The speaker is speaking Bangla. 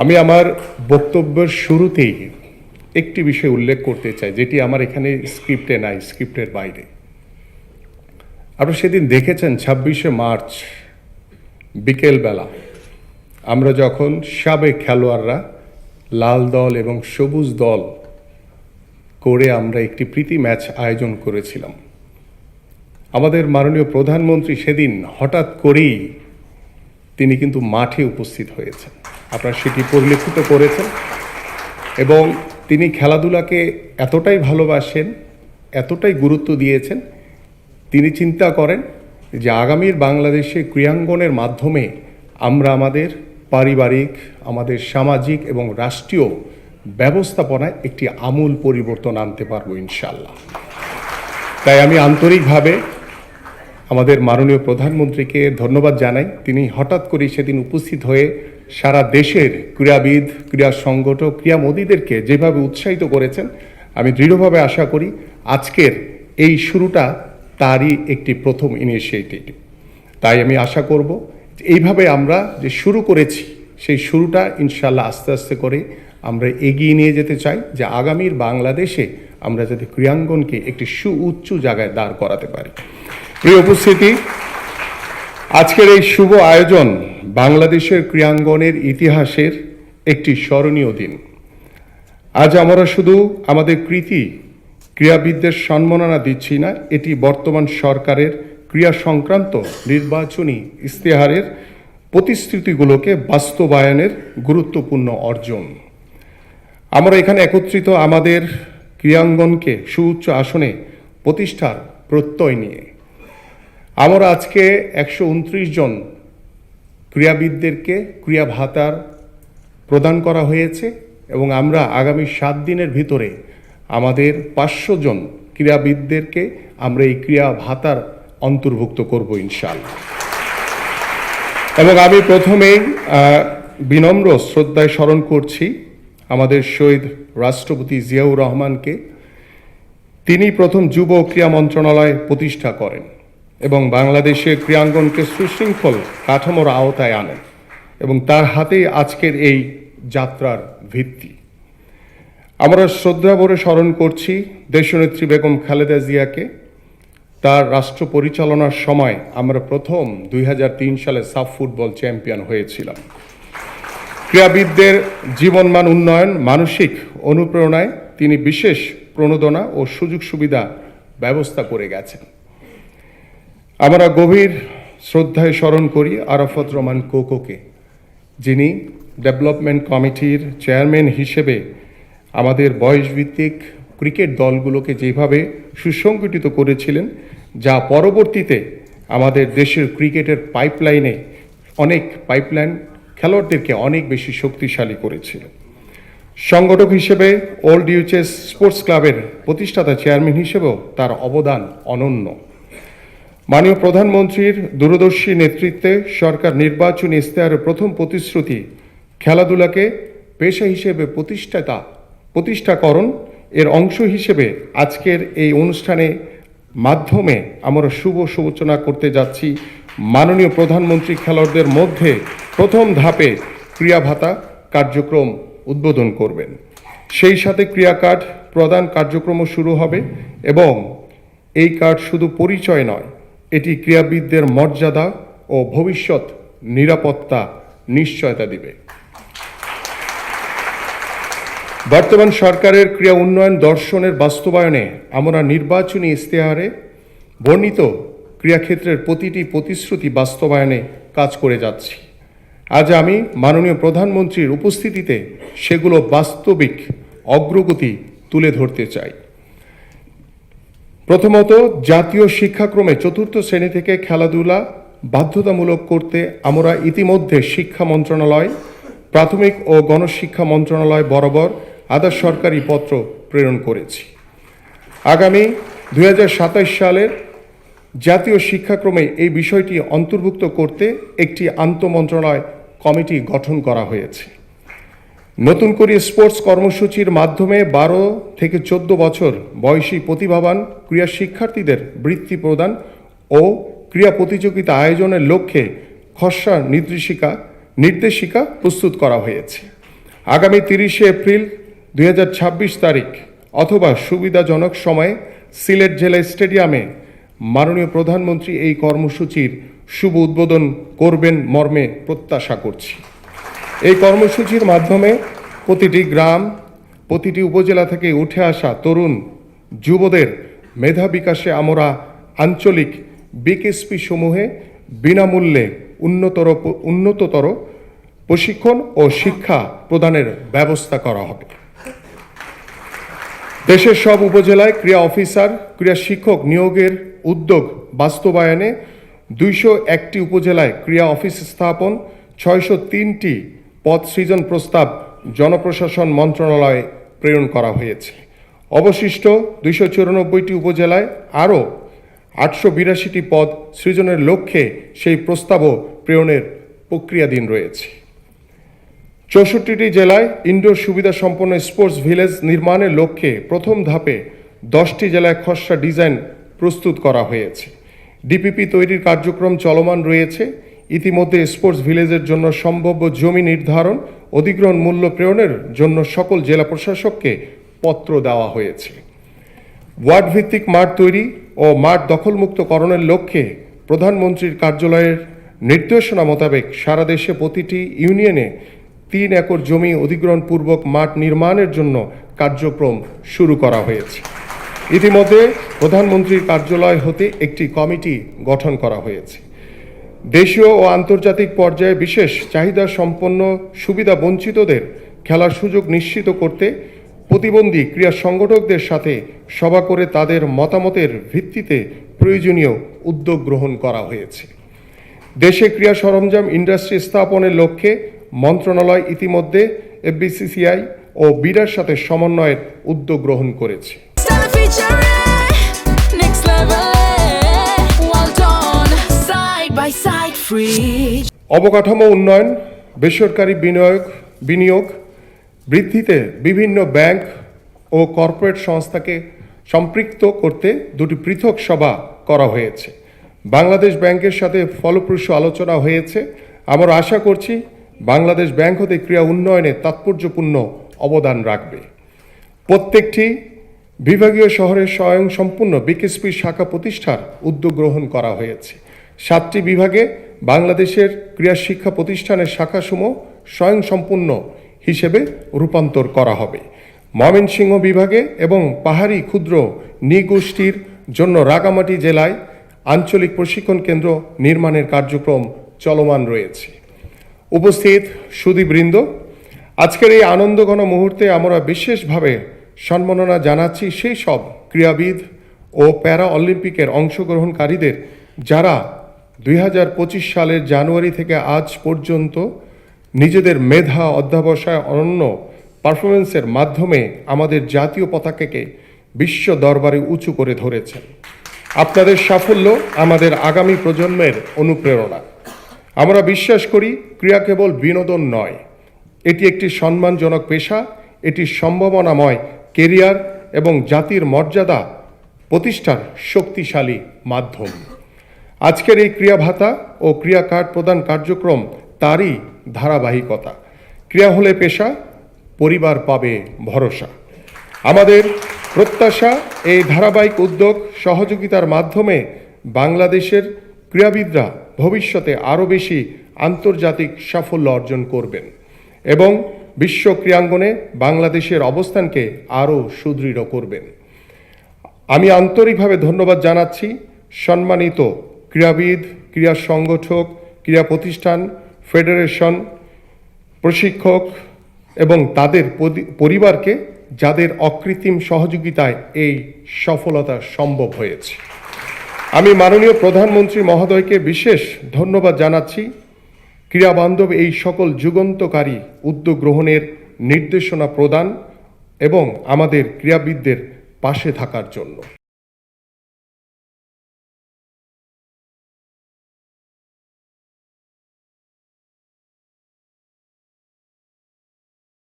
আমি আমার বক্তব্যের শুরুতেই একটি বিষয় উল্লেখ করতে চাই, যেটি আমার এখানে স্ক্রিপ্টে নাই, স্ক্রিপ্টের বাইরে। আপনারা সেদিন দেখেছেন 26শে মার্চ বিকেলবেলা আমরা যখন সাবেক খেলোয়াড়রা লাল দল এবং সবুজ দল করে আমরা একটি প্রীতি ম্যাচ আয়োজন করেছিলাম। আমাদের মাননীয় প্রধানমন্ত্রী সেদিন হঠাৎ করেই তিনি কিন্তু মাঠে উপস্থিত হয়েছেন, আপনারা সেটি পরিলক্ষিত করেছেন। এবং তিনি খেলাধুলাকে এতটাই ভালোবাসেন, এতটাই গুরুত্ব দিয়েছেন, তিনি চিন্তা করেন যে আগামীর বাংলাদেশে ক্রীড়াঙ্গনের মাধ্যমে আমরা আমাদের পারিবারিক, আমাদের সামাজিক এবং রাষ্ট্রীয় ব্যবস্থাপনায় একটি আমূল পরিবর্তন আনতে পারবো ইনশাল্লাহ। তাই আমি আন্তরিকভাবে আমাদের মাননীয় প্রধানমন্ত্রীকে ধন্যবাদ জানাই। তিনি হঠাৎ করে সেদিন উপস্থিত হয়ে সারা দেশের ক্রীড়াবিদ, ক্রীড়া সংগঠক, ক্রীড়ামোদীদেরকে যেভাবে উৎসাহিত করেছেন, আমি দৃঢ়ভাবে আশা করি আজকের এই শুরুটা তারই একটি প্রথম ইনিশিয়েটিভ। তাই আমি আশা করব এইভাবে আমরা যে শুরু করেছি সেই শুরুটা ইনশাল্লাহ আস্তে আস্তে করে আমরা এগিয়ে নিয়ে যেতে চাই, যে আগামীর বাংলাদেশে আমরা যাতে ক্রীড়াঙ্গনকে একটি সুউচ্চ জায়গায় দাঁড় করাতে পারি। প্রিয় উপস্থিতি, আজকের এই শুভ আয়োজন বাংলাদেশের ক্রীড়াঙ্গনের ইতিহাসের একটি স্মরণীয় দিন। আজ আমরা শুধু আমাদের কৃতি ক্রীড়াবিদদের সম্মাননা দিচ্ছি না, এটি বর্তমান সরকারের ক্রীড়া সংক্রান্ত নির্বাচনী ইশতেহারের প্রতিশ্রুতিগুলোকে বাস্তবায়নের গুরুত্বপূর্ণ অর্জন। আমরা এখানে একত্রিত আমাদের ক্রীড়াঙ্গনকে সুউচ্চ আসনে প্রতিষ্ঠার প্রত্যয় নিয়ে আমরা আজকে 129 জন ক্রীড়াবিদদেরকে ক্রীড়া ভাতার প্রদান করা হয়েছে এবং আমরা আগামী 7 দিনের ভিতরে আমাদের 500 জন ক্রীড়াবিদদেরকে আমরা এই ক্রীড়া ভাতার অন্তর্ভুক্ত করব ইনশাআল্লাহ। এবং আমি প্রথমেই বিনম্র শ্রদ্ধায় স্মরণ করছি আমাদের শহীদ রাষ্ট্রপতি জিয়াউর রহমানকে। তিনি প্রথম যুব ক্রীড়া মন্ত্রণালয় প্রতিষ্ঠা করেন এবং বাংলাদেশের ক্রীড়াঙ্গনকে সুশৃঙ্খল কাঠামোর আওতায় আনেন এবং তার হাতেই আজকের এই যাত্রার ভিত্তি। আমরা শ্রদ্ধা ভরে স্মরণ করছি দেশনেত্রী বেগম খালেদা জিয়াকে। তার রাষ্ট্র পরিচালনার সময় আমরা প্রথম 2003 সালে সাফ ফুটবল চ্যাম্পিয়ন হয়েছিলাম। ক্রীড়াবিদদের জীবনমান উন্নয়ন, মানসিক অনুপ্রেরণায় তিনি বিশেষ প্রণোদনা ও সুযোগ সুবিধা ব্যবস্থা করে গেছেন। আমরা গভীর শ্রদ্ধায় স্মরণ করি আরাফাত রহমান কোকোকে, যিনি ডেভেলপমেন্ট কমিটির চেয়ারম্যান হিসেবে আমাদের বয়সভিত্তিক ক্রিকেট দলগুলোকে যেভাবে সুসংগঠিত করেছিলেন, যা পরবর্তীতে আমাদের দেশের ক্রিকেটের পাইপলাইনে পাইপলাইন খেলোয়াড়দেরকে অনেক বেশি শক্তিশালী করেছিল। সংগঠক হিসেবে ওল্ড ইউচেস স্পোর্টস ক্লাবের প্রতিষ্ঠাতা চেয়ারম্যান হিসেবেও তার অবদান অনন্য। মাননীয় প্রধানমন্ত্রীর দূরদর্শী নেতৃত্বে সরকার নির্বাচনী ইশতেহারের প্রথম প্রতিশ্রুতি খেলাধুলাকে পেশা হিসেবে প্রতিষ্ঠাকরণ এর অংশ হিসেবে আজকের এই অনুষ্ঠানে মাধ্যমে আমরা শুভ সূচনা করতে যাচ্ছি। মাননীয় প্রধানমন্ত্রী খেলোয়াড়দের মধ্যে প্রথম ধাপে ক্রীড়া ভাতা কার্যক্রম উদ্বোধন করবেন। সেই সাথে ক্রীড়া কার্ড প্রদান কার্যক্রমও শুরু হবে এবং এই কার্ড শুধু পরিচয় নয়, এটি ক্রীড়াবিদদের মর্যাদা ও ভবিষ্যৎ নিরাপত্তা নিশ্চয়তা দিবে। বর্তমান সরকারের ক্রীড়া উন্নয়ন দর্শনের বাস্তবায়নে আমরা নির্বাচনী ইশতেহারে বর্ণিত ক্রীড়াক্ষেত্রের প্রতিটি প্রতিশ্রুতি বাস্তবায়নে কাজ করে যাচ্ছি। আজ আমি মাননীয় প্রধানমন্ত্রীর উপস্থিতিতে সেগুলো বাস্তবিক অগ্রগতি তুলে ধরতে চাই। প্রথমত, জাতীয় শিক্ষাক্রমে 4র্থ শ্রেণী থেকে খেলাধুলা বাধ্যতামূলক করতে আমরা ইতিমধ্যে শিক্ষা মন্ত্রণালয়, প্রাথমিক ও গণশিক্ষা মন্ত্রণালয় বরাবর আধা সরকারি পত্র প্রেরণ করেছি। আগামী 2027 সালের জাতীয় শিক্ষাক্রমে এই বিষয়টি অন্তর্ভুক্ত করতে একটি আন্তঃমন্ত্রণালয় কমিটি গঠন করা হয়েছে। নতুন করে স্পোর্টস কর্মসূচির মাধ্যমে 12 থেকে 14 বছর বয়সী প্রতিভাবান ক্রীড়া শিক্ষার্থীদের বৃত্তি প্রদান ও ক্রীড়া প্রতিযোগিতা আয়োজনের লক্ষ্যে খসড়া নির্দেশিকা প্রস্তুত করা হয়েছে। আগামী 30শে এপ্রিল 2026 তারিখ অথবা সুবিধাজনক সময়ে সিলেট জেলা স্টেডিয়ামে মাননীয় প্রধানমন্ত্রী এই কর্মসূচির শুভ উদ্বোধন করবেন মর্মে প্রত্যাশা করছি। এই কর্মসূচির মাধ্যমে প্রতিটি গ্রাম, প্রতিটি উপজেলা থেকে উঠে আসা তরুণ যুবদের মেধা বিকাশে আমরা আঞ্চলিক বিকেএসপি সমূহে বিনামূল্যে উন্নততর প্রশিক্ষণ ও শিক্ষা প্রদানের ব্যবস্থা করা হবে। দেশের সব উপজেলায় ক্রীড়া অফিসার, ক্রীড়া শিক্ষক নিয়োগের উদ্যোগ বাস্তবায়নে 201টি উপজেলায় ক্রীড়া অফিস স্থাপন, 603টি পদ সৃজন প্রস্তাব জনপ্রশাসন মন্ত্রণালয়ে প্রেরণ করা হয়েছে। অবশিষ্ট 294টি উপজেলায় আরও 882টি পদ সৃজনের লক্ষ্যে সেই প্রস্তাবও প্রেরণের প্রক্রিয়াধীন রয়েছে। 64টি জেলায় ইনডোর সুবিধা সম্পন্ন স্পোর্টস ভিলেজ নির্মাণের লক্ষ্যে প্রথম ধাপে 10টি জেলায় খসড়া ডিজাইন প্রস্তুত করা হয়েছে। ডিপিপি তৈরির কার্যক্রম চলমান রয়েছে। ইতিমধ্যে স্পোর্টস ভিলেজের জন্য সম্ভাব্য জমি নির্ধারণ, অধিগ্রহণ মূল্য প্রেরণের জন্য সকল জেলা প্রশাসককে পত্র দেওয়া হয়েছে। ওয়ার্ড ভিত্তিক মাঠ তৈরি ও মাঠ দখলমুক্তকরণের লক্ষ্যে প্রধানমন্ত্রীর কার্যালয়ের নির্দেশনা মোতাবেক সারা দেশে প্রতিটি ইউনিয়নে 3 একর জমি অধিগ্রহণপূর্বক মাঠ নির্মাণের জন্য কার্যক্রম শুরু করা হয়েছে। ইতিমধ্যে প্রধানমন্ত্রীর কার্যালয় হতে একটি কমিটি গঠন করা হয়েছে। দেশীয় ও আন্তর্জাতিক পর্যায়ে বিশেষ চাহিদা সম্পন্ন সুবিধা বঞ্চিতদের খেলার সুযোগ নিশ্চিত করতে প্রতিবন্ধী ক্রীড়া সংগঠকদের সাথে সভা করে তাদের মতামতের ভিত্তিতে প্রয়োজনীয় উদ্যোগ গ্রহণ করা হয়েছে। দেশে ক্রীড়া সরঞ্জাম ইন্ডাস্ট্রি স্থাপনের লক্ষ্যে মন্ত্রণালয় ইতিমধ্যে এফবিসিসিআই ও বিডার সাথে সমন্বয়ের উদ্যোগ গ্রহণ করেছে। অবকাঠামো উন্নয়ন, বেসরকারি বিনিয়োগ বৃদ্ধিতে বিভিন্ন ব্যাংক ও কর্পোরেট সংস্থাকে সম্পৃক্ত করতে 2টি পৃথক সভা করা হয়েছে। বাংলাদেশ ব্যাংকের সাথে ফলপ্রসূ আলোচনা হয়েছে। আমরা আশা করছি বাংলাদেশ ব্যাংক হতে ক্রীড়া উন্নয়নে তাৎপর্যপূর্ণ অবদান রাখবে। প্রত্যেকটি বিভাগীয় শহরে স্বয়ংসম্পূর্ণ বিকেএসপি শাখা প্রতিষ্ঠার উদ্যোগ গ্রহণ করা হয়েছে। 7টি বিভাগে বাংলাদেশের ক্রীড়া শিক্ষা প্রতিষ্ঠানের শাখাসমূহ স্বয়ংসম্পূর্ণ হিসেবে রূপান্তর করা হবে। ময়মনসিংহ বিভাগে এবং পাহাড়ি ক্ষুদ্র নৃগোষ্ঠীর জন্য রাঙামাটি জেলায় আঞ্চলিক প্রশিক্ষণ কেন্দ্র নির্মাণের কার্যক্রম চলমান রয়েছে। উপস্থিত সুধীবৃন্দ, আজকের এই আনন্দঘন মুহূর্তে আমরা বিশেষভাবে সম্মাননা জানাচ্ছি সেই সব ক্রীড়াবিদ ও প্যারা অলিম্পিকের অংশগ্রহণকারীদের যারা 2025 সালের জানুয়ারি থেকে আজ পর্যন্ত নিজেদের মেধা, অধ্যবসায়, অনন্য পারফরমেন্সের মাধ্যমে আমাদের জাতীয় পতাকাকে বিশ্ব দরবারে উঁচু করে ধরেছেন। আপনাদের সাফল্য আমাদের আগামী প্রজন্মের অনুপ্রেরণা। আমরা বিশ্বাস করি ক্রীড়া কেবল বিনোদন নয়, এটি একটি সম্মানজনক পেশা, এটি সম্ভাবনাময় কেরিয়ার এবং জাতির মর্যাদা প্রতিষ্ঠার শক্তিশালী মাধ্যম। আজকের এই ক্রীড়া ভাতা ও ক্রীড়া কার্ড প্রদান কার্যক্রম তারই ধারাবাহিকতা। ক্রীড়া হলে পেশা, পরিবার পাবে ভরসা। আমাদের প্রত্যাশা এই ধারাবাহিক উদ্যোগ সহযোগিতার মাধ্যমে বাংলাদেশের ক্রীড়াবিদরা ভবিষ্যতে আরও বেশি আন্তর্জাতিক সাফল্য অর্জন করবেন এবং বিশ্ব ক্রীড়াঙ্গনে বাংলাদেশের অবস্থানকে আরও সুদৃঢ় করবেন। আমি আন্তরিকভাবে ধন্যবাদ জানাচ্ছি সম্মানিত ক্রীড়াবিদ, ক্রীড়া সংগঠক, ক্রীড়া প্রতিষ্ঠান, ফেডারেশন, প্রশিক্ষক এবং তাদের পরিবারকে যাদের অকৃত্রিম সহযোগিতায় এই সফলতা সম্ভব হয়েছে। আমি মাননীয় প্রধানমন্ত্রী মহোদয়কে বিশেষ ধন্যবাদ জানাচ্ছি ক্রীড়াবান্ধব এই সকল যুগান্তকারী উদ্যোগ গ্রহণের নির্দেশনা প্রদান এবং আমাদের ক্রীড়াবিদদের পাশে থাকার জন্য।